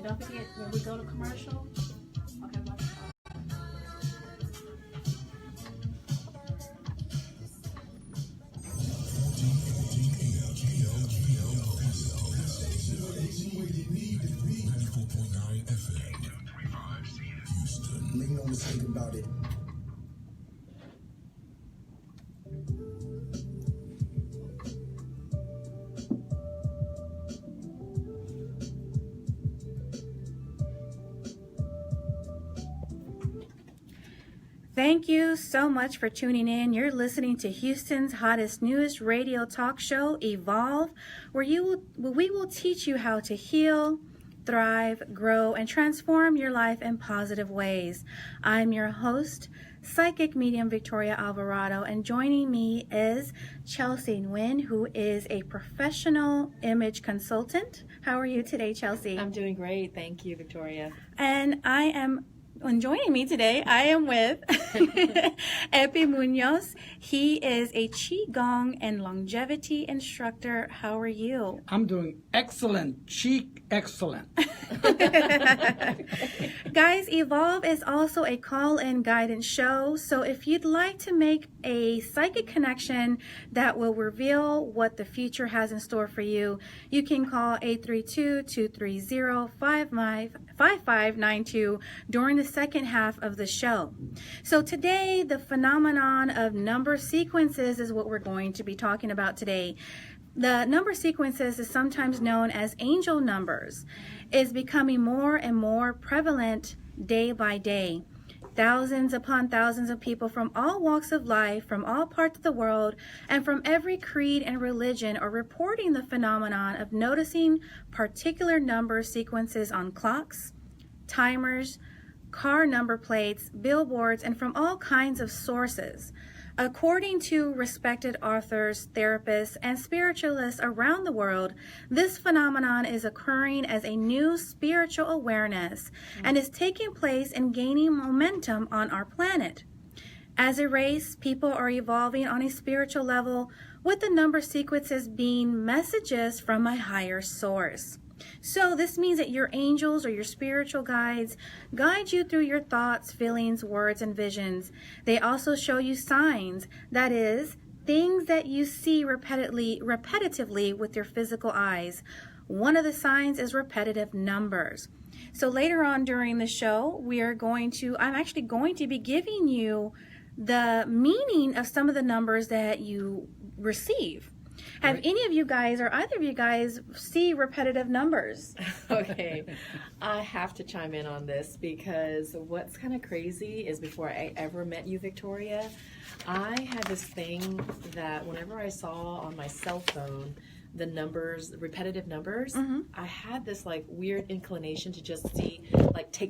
And don't forget, when we go to commercial, okay, watch out. Make no mistake about it. Thank you so much for tuning in. You're listening to Houston's hottest, newest radio talk show, Evolve, where we will teach you how to heal, thrive, grow, and transform your life in positive ways. I'm your host, psychic medium Victoria Alvarado, and joining me is Chelsea Nguyen, who is a professional image consultant. How are you today, Chelsea? I'm doing great. Thank you, Victoria. And joining me today, I am with Epi Munoz. He is a Qigong and longevity instructor. How are you? I'm doing excellent. Cheek excellent. Guys, Evolve is also a call-in guidance show. So if you'd like to make a psychic connection that will reveal what the future has in store for you, you can call 832-230-5592 during the second half of the show. So today, the phenomenon of number sequences is what we're going to be talking about today. The number sequences is sometimes known as angel numbers. Is becoming more and more prevalent day by day. Thousands upon thousands of people from all walks of life, from all parts of the world, and from every creed and religion are reporting the phenomenon of noticing particular number sequences on clocks, timers, car number plates, billboards, and from all kinds of sources. According to respected authors, therapists, and spiritualists around the world, this phenomenon is occurring as a new spiritual awareness and is taking place and gaining momentum on our planet. As a race, people are evolving on a spiritual level, with the number sequences being messages from a higher source. So this means that your angels or your spiritual guides guide you through your thoughts, feelings, words, and visions. They also show you signs, that is, things that you see repetitively with your physical eyes. One of the signs is repetitive numbers. So later on during the show, I'm actually going to be giving you the meaning of some of the numbers that you receive. Have any of you guys or either of you guys see repetitive numbers? Okay, I have to chime in on this because what's kind of crazy is before I ever met you, Victoria, I had this thing that whenever I saw on my cell phone the numbers, the repetitive numbers, I had this like weird inclination to just take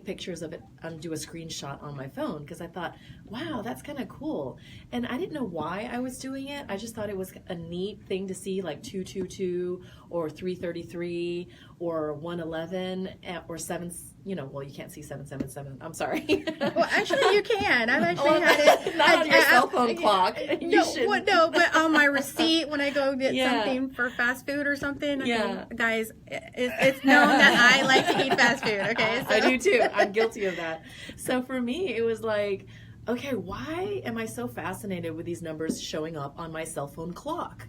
pictures of it and do a screenshot on my phone because I thought, wow, that's kind of cool. And I didn't know why I was doing it. I just thought it was a neat thing to see, like 222 or 333 or 111 or 7. Well, you can't see 777. I'm sorry. Well, actually, you can. I've actually had it. Not on your cell phone clock. No, but on my receipt when I go get something for fast food or something. Yeah. Okay, guys, it's known that I like to eat fast food. Okay, so. I do too. I'm guilty of that. So for me, it was like, okay, why am I so fascinated with these numbers showing up on my cell phone clock?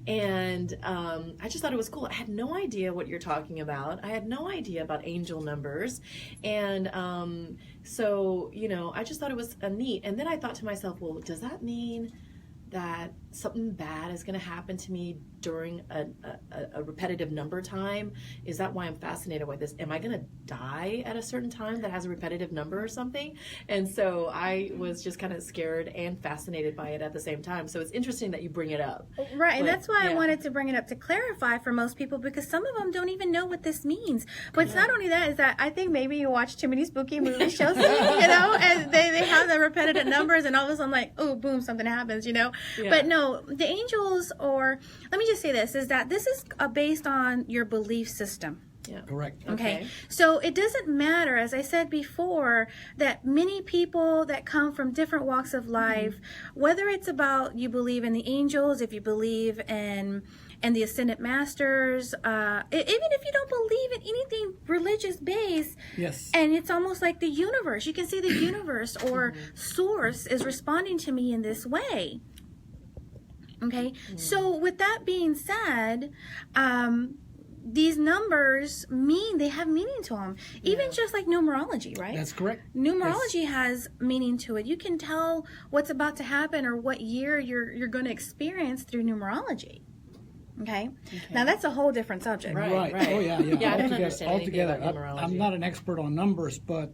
And I just thought it was cool. I had no idea what you're talking about. I had no idea about angel numbers. And so, I just thought it was neat. And then I thought to myself, well, does that mean that something bad is going to happen to me during a repetitive number time? Is that why I'm fascinated with this? Am I going to die at a certain time that has a repetitive number or something? And so I was just kind of scared and fascinated by it at the same time. So it's interesting that you bring it up. Right, and that's why I wanted to bring it up to clarify for most people, because some of them don't even know what this means. But it's not only that, is that I think maybe you watch too many spooky movie shows, and they have the repetitive numbers, and all of a sudden like, oh, boom, something happens, Yeah. But no, the angels, or let me just say this, is that this is based on your belief system. Yeah. Correct. Okay. So it doesn't matter, as I said before, that many people that come from different walks of life, whether it's about you believe in the angels, if you believe in and the ascended masters, even if you don't believe in anything religious based, Yes. and it's almost like the universe. You can see the universe or source is responding to me in this way. Okay, so with that being said, these numbers they have meaning to them, even just like numerology, right? That's correct. Numerology has meaning to it. You can tell what's about to happen or what year you're going to experience through numerology. Okay? Now that's a whole different subject. Right. Oh, yeah. Yeah, I don't understand anything altogether. about numerology. I'm not an expert on numbers, but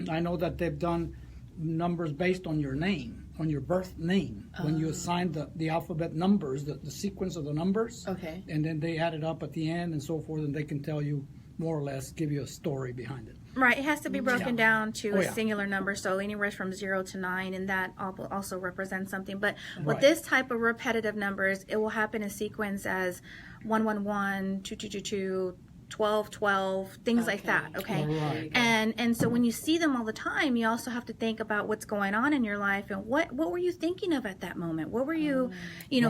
I know that they've done numbers based on your name, on your birth name. When you assign the alphabet numbers, the sequence of the numbers. Okay. And then they add it up at the end and so forth, and they can tell you more or less, give you a story behind it. Right. It has to be broken down to Oh, a yeah. singular number, so anywhere from 0 to 9, and that also represents something. But with Right. this type of repetitive numbers, it will happen in sequence as 111, 2222, 1212, things like that. Okay. Right. And so when you see them all the time, you also have to think about what's going on in your life and what were you thinking of at that moment? What were you,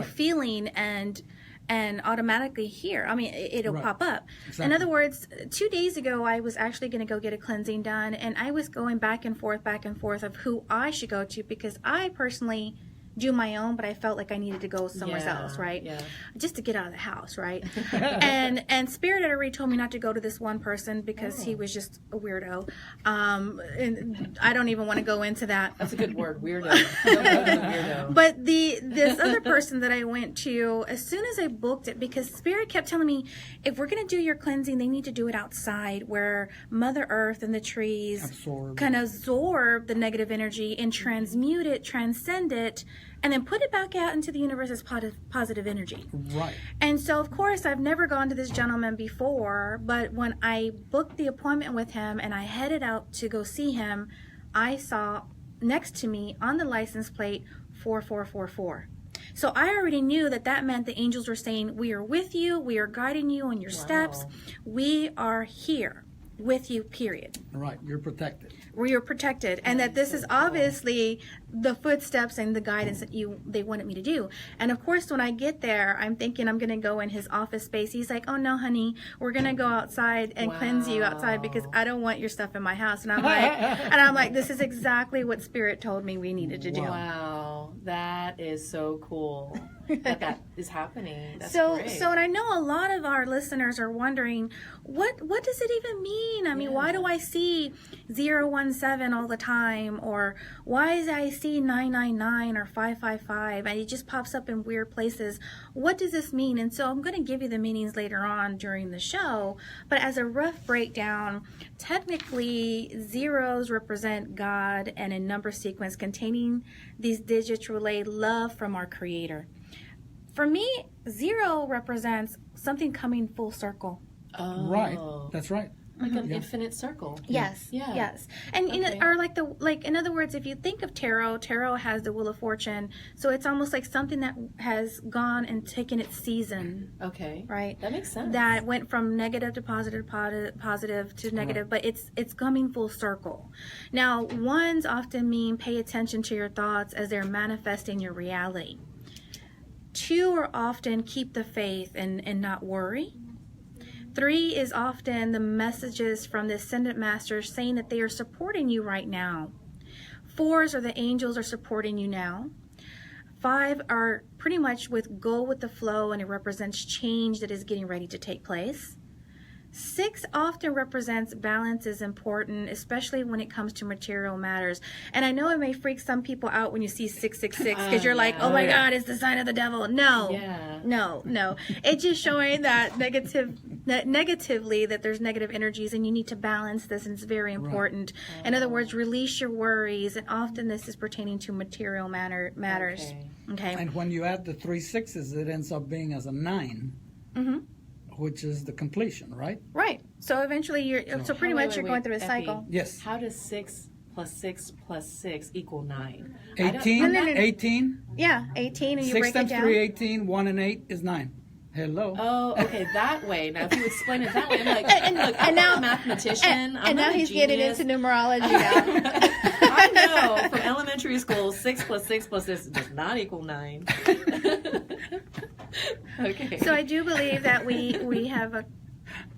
feeling and automatically here. I mean, it'll Right. pop up. Exactly. In other words, 2 days ago, I was actually going to go get a cleansing done, and I was going back and forth of who I should go to, because I personally do my own, but I felt like I needed to go somewhere else, right? Yeah. Just to get out of the house, right? and Spirit had already told me not to go to this one person because he was just a weirdo. And I don't even want to go into that. That's a good word, weirdo. Don't go to the weirdo. But this other person that I went to, as soon as I booked it, because Spirit kept telling me, if we're going to do your cleansing, they need to do it outside where Mother Earth and the trees Absorb. can absorb the negative energy and transmute it, transcend it, and then put it back out into the universe as positive energy. Right. And so, of course, I've never gone to this gentleman before, but when I booked the appointment with him and I headed out to go see him, I saw next to me on the license plate 4444. So I already knew that meant the angels were saying, we are with you, we are guiding you on your steps, we are here with you, period. Right. You're protected. We are protected, and that this is obviously the footsteps and the guidance that they wanted me to do. And of course, when I get there, I'm thinking I'm going to go in his office space. He's like, "Oh no, honey, we're going to go outside and cleanse you outside because I don't want your stuff in my house." And I'm like, this is exactly what Spirit told me we needed to do. Wow, that is so cool that is happening. That's So, great. and I know a lot of our listeners are wondering, what does it even mean? I mean, why do I see 017 all the time, or why is I see 999 or 555, and it just pops up in weird places? What does this mean? And so I'm going to give you the meanings later on during the show, but as a rough breakdown, technically zeros represent God, and a number sequence containing these digits relay love from our Creator. For me, 0 represents something coming full circle. Oh, Right. That's right. like an infinite circle. Yes. Yeah. Yes. And Okay. or like in other words, if you think of tarot has the Wheel of Fortune, so it's almost like something that has gone and taken its season, Okay. right? That makes sense. That went from negative to positive, positive to negative, but it's coming full circle. Now, ones often mean pay attention to your thoughts as they're manifesting your reality. 2 are often keep the faith and not worry. 3 is often the messages from the Ascendant Masters saying that they are supporting you right now. 4s are the angels are supporting you now. 5 are pretty much go with the flow, and it represents change that is getting ready to take place. 6 often represents balance is important, especially when it comes to material matters. And I know it may freak some people out when you see 666 because you're like, yeah. oh my God, it's the sign of the devil. No, Yeah. no. It's just showing that negatively that there's negative energies, and you need to balance this, and it's very important. In other words, release your worries, and often this is pertaining to material matters. Okay. And when you add the 3 6s, it ends up being as a 9, which is the completion, right? Right. So eventually so pretty much you're going through a Effie, cycle. Yes. How does 6 plus 6 plus 6 equal 9? 18, No. 18, Yeah, 18, and you 6 break it times down. 3, 18, 1 and 8 is 9. Hello. Oh, okay, that way. Now, if you explain it that way, I'm like, look, I'm now- not a mathematician. I'm and now not a he's getting genius. into numerology now. I know. From elementary school, 6 + 6 + 6 does not equal 9. Okay. So I do believe that we have a.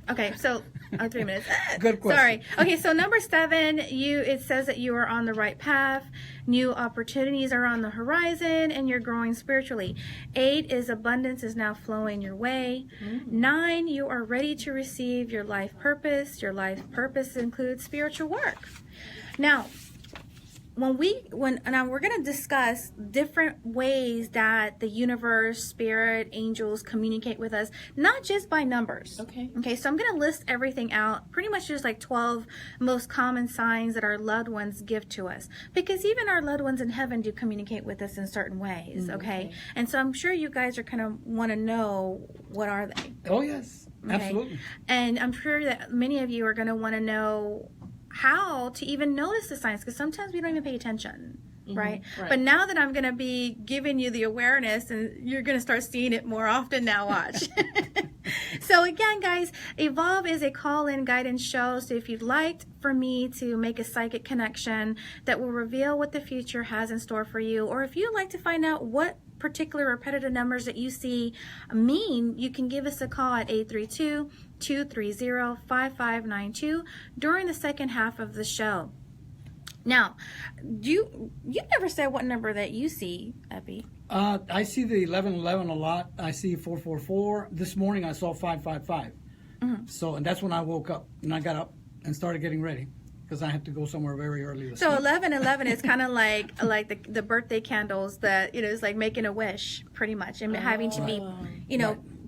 Okay, so 3 minutes. Good question. Sorry. Okay, so number 7, it says that you are on the right path. New opportunities are on the horizon, and you're growing spiritually. 8 is abundance is now flowing your way. 9, you are ready to receive your life purpose. Your life purpose includes spiritual work. Now, now we're going to discuss different ways that the universe, spirit, angels communicate with us, not just by numbers. Okay. So I'm going to list everything out, pretty much just like 12 most common signs that our loved ones give to us, because even our loved ones in heaven do communicate with us in certain ways. Okay. And so I'm sure you guys are kind of want to know, what are they? Oh, yes. Absolutely. And I'm sure that many of you are going to want to know how to even notice the signs, because sometimes we don't even pay attention, right? But now that I'm going to be giving you the awareness, and you're going to start seeing it more often now, watch. So again, guys, Evolve is a call-in guidance show. So if you'd like for me to make a psychic connection that will reveal what the future has in store for you, or if you'd like to find out what particular repetitive numbers that you see mean, you can give us a call at 832-230-5592 during the second half of the show. Now, you never said what number that you see, Epi. I see the 1111 a lot. I see 444. This morning I saw 555. So, and that's when I woke up, and I got up and started getting ready, because I had to go somewhere very early this So morning. 1111 is kind of like the birthday candles that, it's like making a wish, pretty much, and having to be,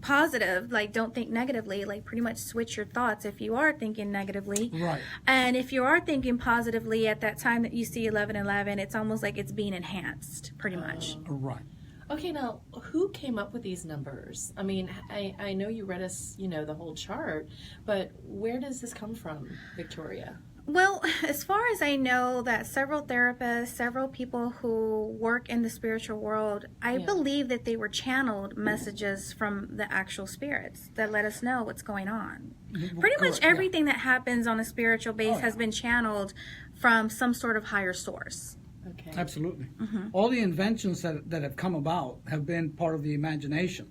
positive. Like, don't think negatively. Like, pretty much switch your thoughts if you are thinking negatively. Right. And if you are thinking positively at that time that you see 1111, it's almost like it's being enhanced, pretty much. Right. Okay, now, who came up with these numbers? I mean, I know you read us, the whole chart, but where does this come from, Victoria? Well, as far as I know, that several therapists, several people who work in the spiritual world, I believe that they were channeled messages from the actual spirits that let us know what's going on. Pretty much everything that happens on a spiritual base has been channeled from some sort of higher source. Okay. Absolutely. All the inventions that have come about have been part of the imagination.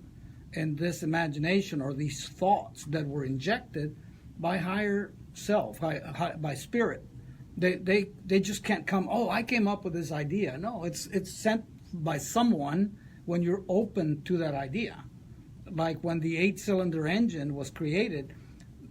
And this imagination, or these thoughts that were injected by higher self, by spirit, they just can't come, oh, I came up with this idea. No, it's sent by someone when you're open to that idea. Like when the 8-cylinder engine was created,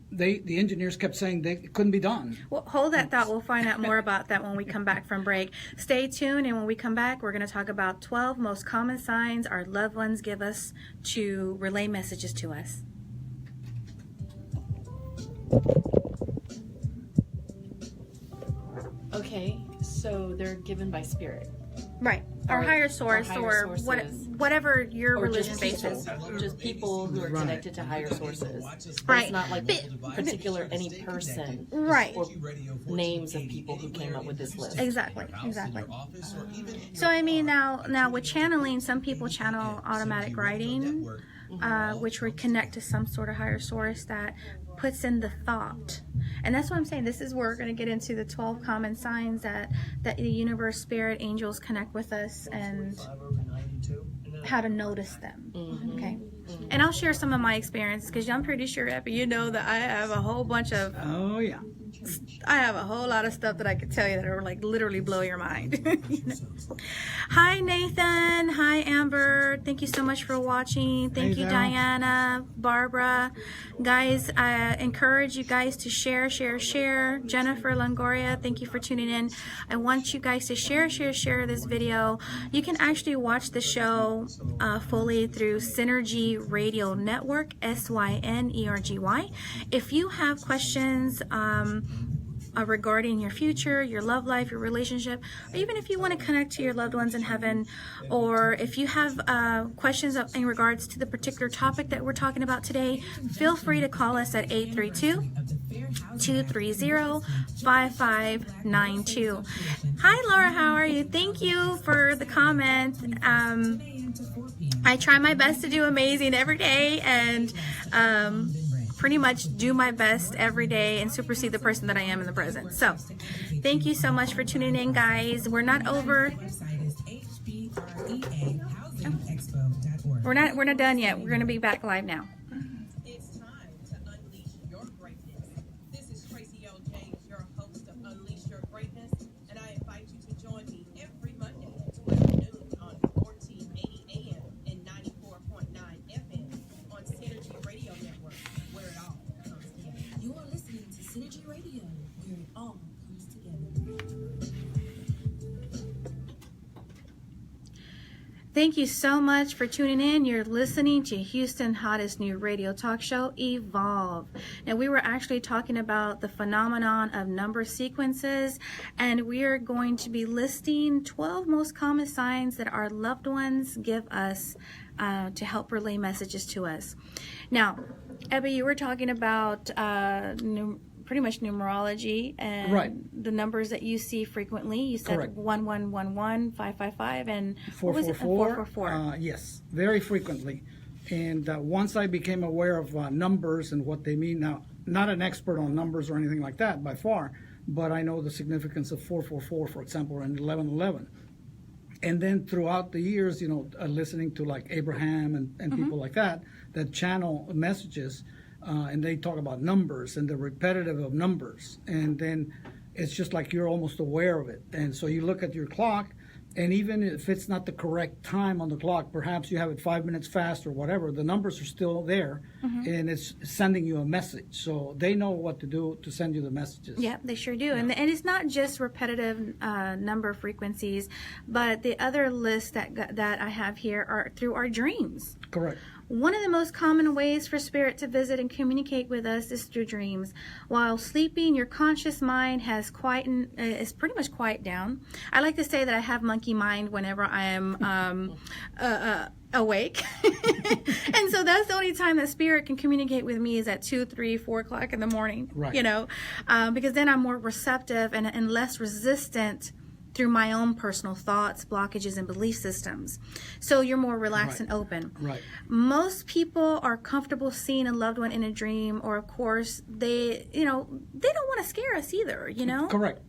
the engineers kept saying it couldn't be done. Well, hold that thought. We'll find out more about that when we come back from break. Stay tuned, and when we come back, we're going to talk about 12 most common signs our loved ones give us to relay messages to us. Okay, so they're given by spirit. Right. Or higher source, higher or sources. whatever your Or religion just people, bases. just people who are connected to higher sources. Right. It's not like particular any person. Right. Or names of people who came up with this list. Exactly. So I mean, now with channeling, some people channel automatic writing, which would connect to some sort of higher source that puts in the thought. And that's what I'm saying. This is where we're going to get into the 12 common signs that the universe, spirit, angels connect with us, and how to notice them. Okay. And I'll share some of my experiences, because I'm pretty sure, Epi, you know that I have a whole bunch of Oh, yeah. I have a whole lot of stuff that I could tell you that are like literally blow your mind. You know? Hi, Nathan. Hi, Amber. Thank you so much for watching. Thank you, Diana, Barbara. Guys, I encourage you guys to share. Jennifer Longoria, thank you for tuning in. I want you guys to share this video. You can actually watch the show fully through Synergy Radio Network, SYNERGY. If you have questions, regarding your future, your love life, your relationship, or even if you want to connect to your loved ones in heaven, or if you have questions in regards to the particular topic that we're talking about today, feel free to call us at 832-230-5592. Hi, Laura, how are you? Thank you for the comment. I try my best to do amazing every day, and pretty much do my best every day and supersede the person that I am in the present. So thank you so much for tuning in, guys. We're not over. We're not done yet. We're going to be back live now. It's time to unleash your greatness. This is Tracy L. James, your host of Unleash Your Greatness, and I invite you to join me every Monday at 12 noon on 1480 AM and 94.9 FM on Synergy Radio Network, where it all comes together. You are listening to Synergy Radio, where it all comes together. Thank you so much for tuning in. You're listening to Houston's hottest new radio talk show, Evolve. Now, we were actually talking about the phenomenon of number sequences, and we are going to be listing 12 most common signs that our loved ones give us to help relay messages to us. Now, Ebby, you were talking about pretty much numerology and Right. the numbers that you see frequently. You said Correct. 1111, 555, and what was it? 444. Yes, very frequently. And once I became aware of numbers and what they mean, now, not an expert on numbers or anything like that by far, but I know the significance of 444, for example, and 1111. And then throughout the years, listening to like Abraham and people like that channel messages, and they talk about numbers and the repetitive of numbers. And then it's just like you're almost aware of it. And so you look at your clock, and even if it's not the correct time on the clock, perhaps you have it 5 minutes fast or whatever, the numbers are still there, and it's sending you a message. So they know what to do to send you the messages. Yeah, they sure do. And it's not just repetitive number frequencies, but the other list that I have here are through our dreams. Correct. One of the most common ways for spirit to visit and communicate with us is through dreams. While sleeping, your conscious mind is pretty much quiet down. I like to say that I have monkey mind whenever I am awake. And so that's the only time that spirit can communicate with me is at 2, 3, 4 o'clock in the morning. Right. Because then I'm more receptive and less resistant through my own personal thoughts, blockages, and belief systems. So you're more relaxed and open. Right. Most people are comfortable seeing a loved one in a dream, or of course, they don't want to scare us either, Correct.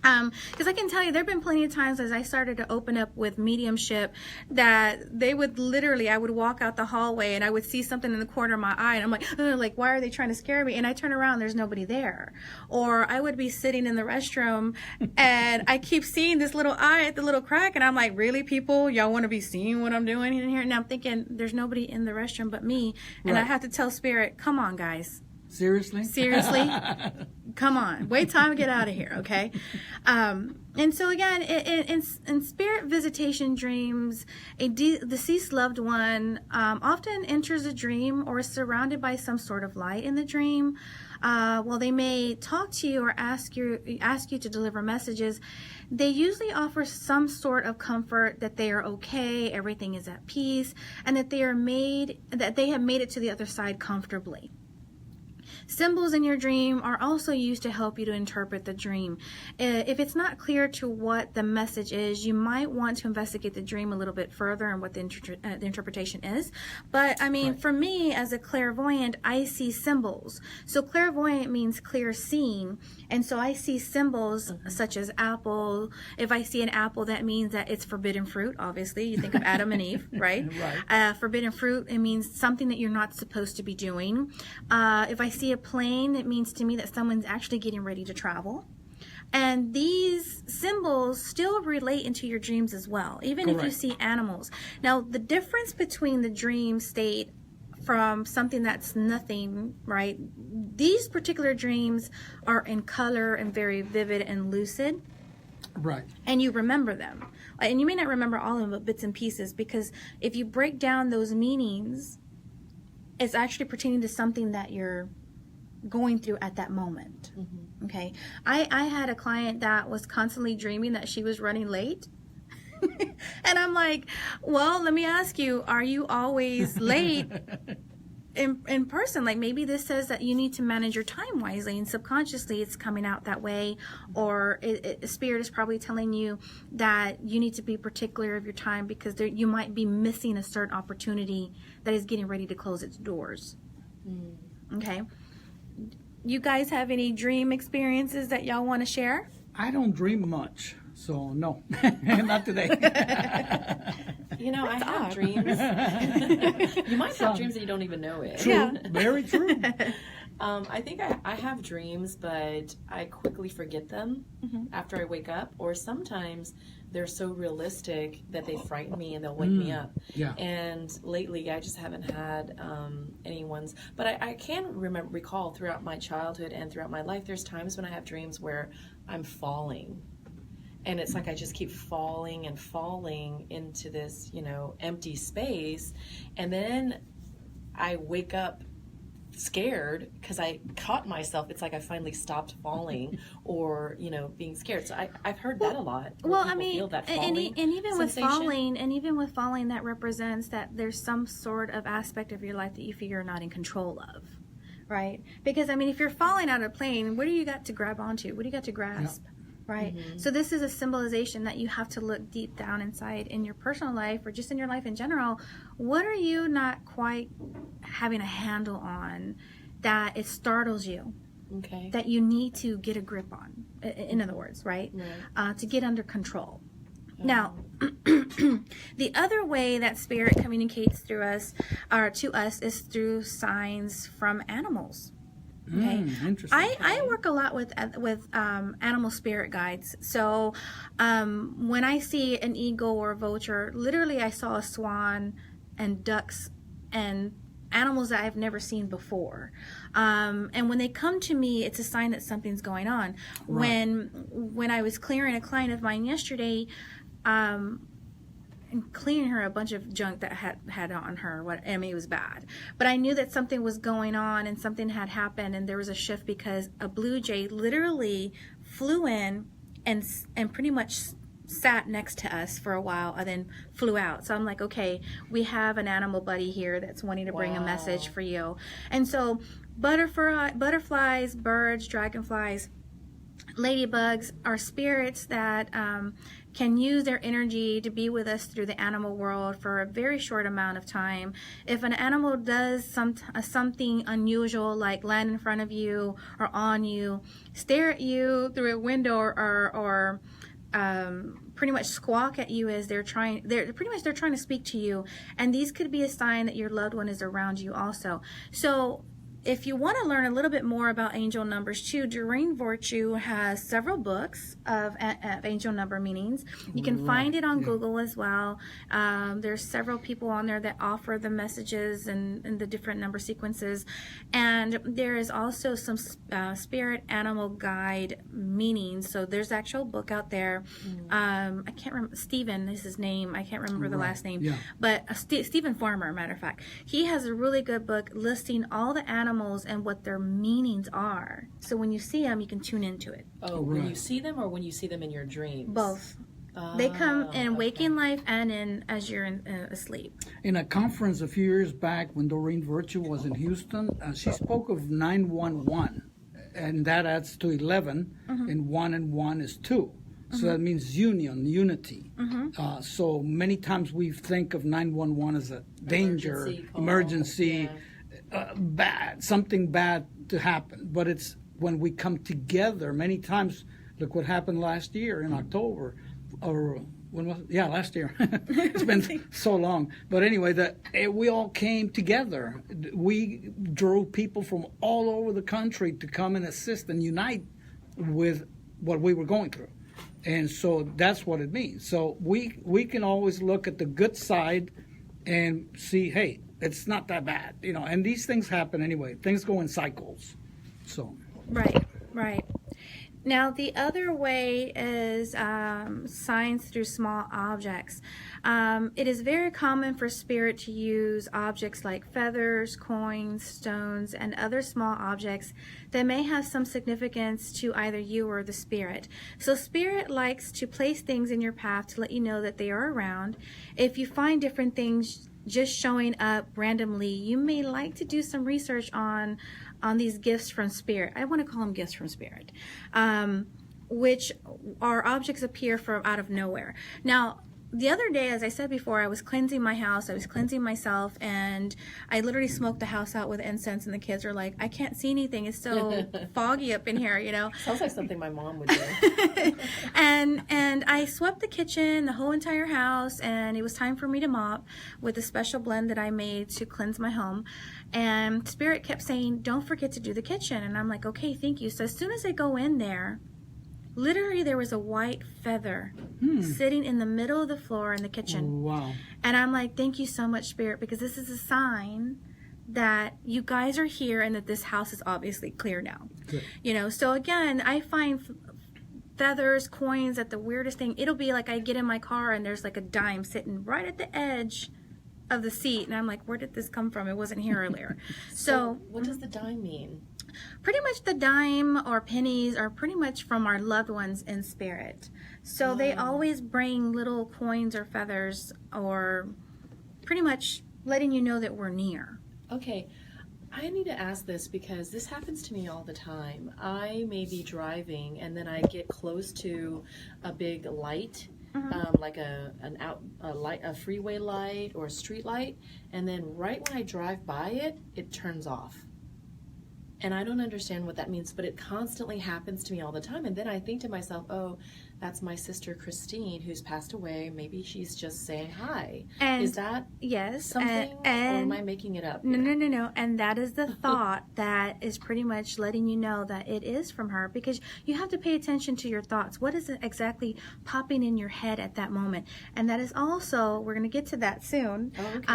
Because I can tell you, there have been plenty of times as I started to open up with mediumship that they would literally, I would walk out the hallway and I would see something in the corner of my eye and I'm like, why are they trying to scare me? And I turn around, there's nobody there. Or I would be sitting in the restroom and I keep seeing this little eye at the little crack and I'm like, really, people, y'all want to be seeing what I'm doing in here? And I'm thinking, there's nobody in the restroom but me. And I have to tell spirit, come on, guys. Seriously? Come on, wait time to get out of here, okay? And so again, in spirit visitation dreams, a deceased loved one often enters a dream or is surrounded by some sort of light in the dream. While they may talk to you or ask you to deliver messages, they usually offer some sort of comfort that they are okay, everything is at peace, and that they have made it to the other side comfortably. Symbols in your dream are also used to help you to interpret the dream. If it's not clear to what the message is, you might want to investigate the dream a little bit further and what the interpretation is. But I mean, for me as a clairvoyant, I see symbols. So clairvoyant means clear seeing. And so I see symbols such as apple. If I see an apple, that means that it's forbidden fruit. Obviously, you think of Adam and Eve, right? Forbidden fruit, it means something that you're not supposed to be doing. If I see a plane, it means to me that someone's actually getting ready to travel. And these symbols still relate into your dreams as well, even if you see animals. Now, the difference between the dream state from something that's nothing, right? These particular dreams are in color and very vivid and lucid. Right. And you remember them. And you may not remember all of them, but bits and pieces, because if you break down those meanings, it's actually pertaining to something that you're going through at that moment. Okay. I had a client that was constantly dreaming that she was running late. And I'm like, well, let me ask you, are you always late in person. Like maybe this says that you need to manage your time wisely, and subconsciously it's coming out that way, or spirit is probably telling you that you need to be particular of your time because you might be missing a certain opportunity that is getting ready to close its doors. Okay, you guys have any dream experiences that y'all want to share? I don't dream much, so no, not today. I have dreams. You might have dreams that you don't even know it. True, very true. I think I have dreams, but I quickly forget them after I wake up, or sometimes they're so realistic that they frighten me and they'll wake me up. Yeah. And lately, I just haven't had any ones. But I can recall throughout my childhood and throughout my life, there's times when I have dreams where I'm falling. And it's like I just keep falling and falling into this, empty space. And then I wake up scared because I caught myself. It's like I finally stopped falling or, being scared. So I've heard that a lot. Well, I mean, feel that falling and even sensation. with falling, that represents that there's some sort of aspect of your life that you feel you're not in control of, right? Because if you're falling out of a plane, what do you got to grab onto? What do you got to grasp? Yeah. Right. So this is a symbolization that you have to look deep down inside in your personal life or just in your life in general. What are you not quite having a handle on that it startles you? Okay. That you need to get a grip on, in other words, right? To get under control. Now, the other way that spirit communicates through us or to us is through signs from animals. Okay. Interesting. I work a lot with animal spirit guides. So when I see an eagle or a vulture, literally I saw a swan and ducks and animals that I've never seen before. And when they come to me, it's a sign that something's going on. Right. When I was clearing a client of mine yesterday, and cleaning her a bunch of junk that had on her. It was bad. But I knew that something was going on and something had happened, and there was a shift because a blue jay literally flew in and pretty much sat next to us for a while and then flew out. So I'm like, okay, we have an animal buddy here that's wanting to bring a message for you. And so butterflies, birds, dragonflies, ladybugs are spirits that can use their energy to be with us through the animal world for a very short amount of time. If an animal does something unusual, like land in front of you or on you, stare at you through a window, or pretty much squawk at you as they're trying to speak to you, and these could be a sign that your loved one is around you also. So if you want to learn a little bit more about angel numbers too, Doreen Virtue has several books of angel number meanings. You can find it on Google as well. There's several people on there that offer the messages and the different number sequences. And there is also some spirit animal guide meanings. So there's an actual book out there. I can't remember, Stephen is his name. I can't remember the last name. Yeah. But Stephen Farmer, matter of fact. He has a really good book listing all the animals and what their meanings are. So when you see them, you can tune into it. Oh, when you see them or when you see them in your dreams? Both. They come in waking life and as you're asleep. In a conference a few years back when Doreen Virtue was in Houston, she spoke of 911, and that adds to 11, and 1 and 1 is 2. So that means unity. So many times we think of 911 as a danger, emergency, bad, something bad to happen. But it's when we come together, many times, look what happened last year in October, or when was it? Yeah, last year. It's been so long. But anyway, we all came together. We drew people from all over the country to come and assist and unite with what we were going through. And so that's what it means. So we can always look at the good side and see, hey, it's not that bad, and these things happen anyway. Things go in cycles. So right. Now, the other way is signs through small objects. It is very common for spirit to use objects like feathers, coins, stones, and other small objects that may have some significance to either you or the spirit. So spirit likes to place things in your path to let you know that they are around. If you find different things just showing up randomly, you may like to do some research on these gifts from spirit. I want to call them gifts from spirit, which are objects appear from out of nowhere. Now, the other day, as I said before, I was cleansing my house, I was cleansing myself, and I literally smoked the house out with incense, and the kids are like, I can't see anything, it's so foggy up in here, you know. Sounds like something my mom would do. and I swept the kitchen, the whole entire house, and it was time for me to mop with a special blend that I made to cleanse my home. And Spirit kept saying, don't forget to do the kitchen. And I'm like, okay, thank you. So as soon as I go in there, literally there was a white feather sitting in the middle of the floor in the kitchen. Wow. And I'm like, thank you so much, Spirit, because this is a sign that you guys are here and that this house is obviously clear now. Good. You know, so again, I find feathers, coins at the weirdest thing. It'll be like I get in my car and there's like a dime sitting right at the edge of the seat. And I'm like, where did this come from? It wasn't here earlier. So what does the dime mean? pretty much the dime or pennies are pretty much from our loved ones in spirit. So they always bring little coins or feathers, or pretty much letting you know that we're near. Okay, I need to ask this because this happens to me all the time. I may be driving and then I get close to a big light, like a freeway light or a street light, and then right when I drive by it, it turns off. And I don't understand what that means, but it constantly happens to me all the time. And then I think to myself, oh, that's my sister Christine who's passed away. Maybe she's just saying hi. And is that yes, something, or am I making it up? No. And that is the thought that is pretty much letting you know that it is from her, because you have to pay attention to your thoughts. What is exactly popping in your head at that moment? And that is also, we're going to get to that soon. Oh, okay.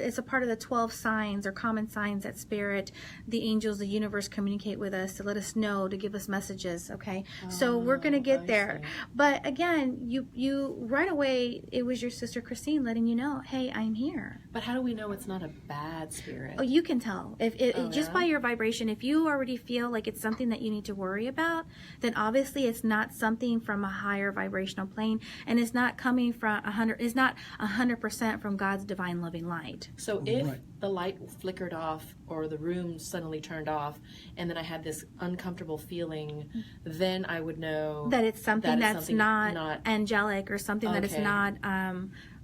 It's a part of the 12 signs or common signs that Spirit, the angels, the universe communicate with us to let us know, to give us messages. Okay. So we're going to get there. see. But again, you right away, it was your sister Christine letting you know, hey, I'm here. But how do we know it's not a bad spirit? Oh, you can tell if it just yeah? by your vibration. If you already feel like it's something that you need to worry about, then obviously it's not something from a higher vibrational plane, and it's not coming from 100% from God's divine loving light. So if Right. the light flickered off or the room suddenly turned off and then I had this uncomfortable feeling, then I would know That it's something that it's that's something not angelic, or something that is Okay. not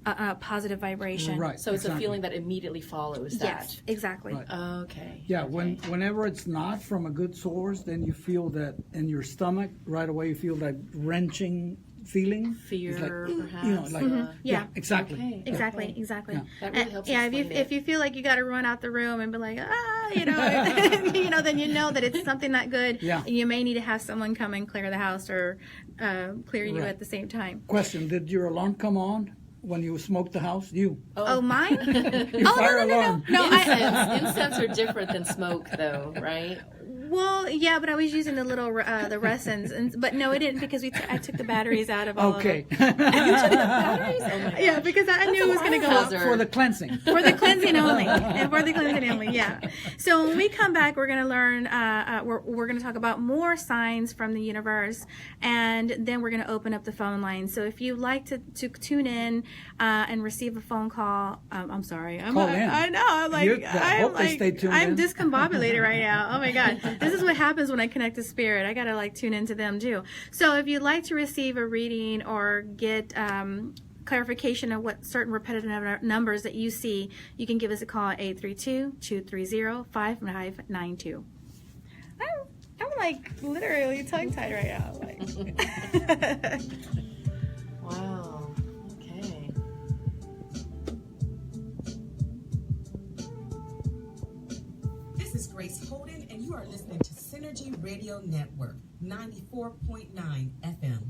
a positive vibration. Right. So it's exactly. a feeling that immediately follows that. Yes, exactly. Right. Okay. Yeah, okay. whenever it's not from a good source, then you feel that in your stomach right away. You feel that wrenching feeling. Fear, It's like, perhaps. you know, like Yeah. exactly. Okay. Exactly, Okay. exactly. Yeah. That really helps Yeah, explain if you feel like you got to run out the room and be like, then you know that it's something not good. Yeah. And you may need to have someone come and clear the house, or clear you Right. at the same time. Question: did your alarm come on when you smoked the house? You. Oh, mine? Fire no. alarm. No, Incense are different than smoke, though, right? well, yeah, but I was using the little the resins, but no, it didn't, because I took the batteries out of all Okay. of it. Yeah, because I knew it was going to go off. hazard. For the cleansing. For the cleansing only, and for the cleansing only, yeah. So when we come back, we're going to learn. We're going to talk about more signs from the universe, and then we're going to open up the phone line. So if you'd like to tune in and receive a phone call, I'm sorry, Call in. I know, I hope they stay tuned I'm in. discombobulated right now. Oh my God, this is what happens when I connect to Spirit. I gotta tune into them too. So if you'd like to receive a reading or get clarification of what certain repetitive numbers that you see, you can give us a call at 832-230-5592. I'm like literally tongue-tied right now. Wow. Okay. This is Grace Holden, and you are listening to Synergy Radio Network, 94.9 FM.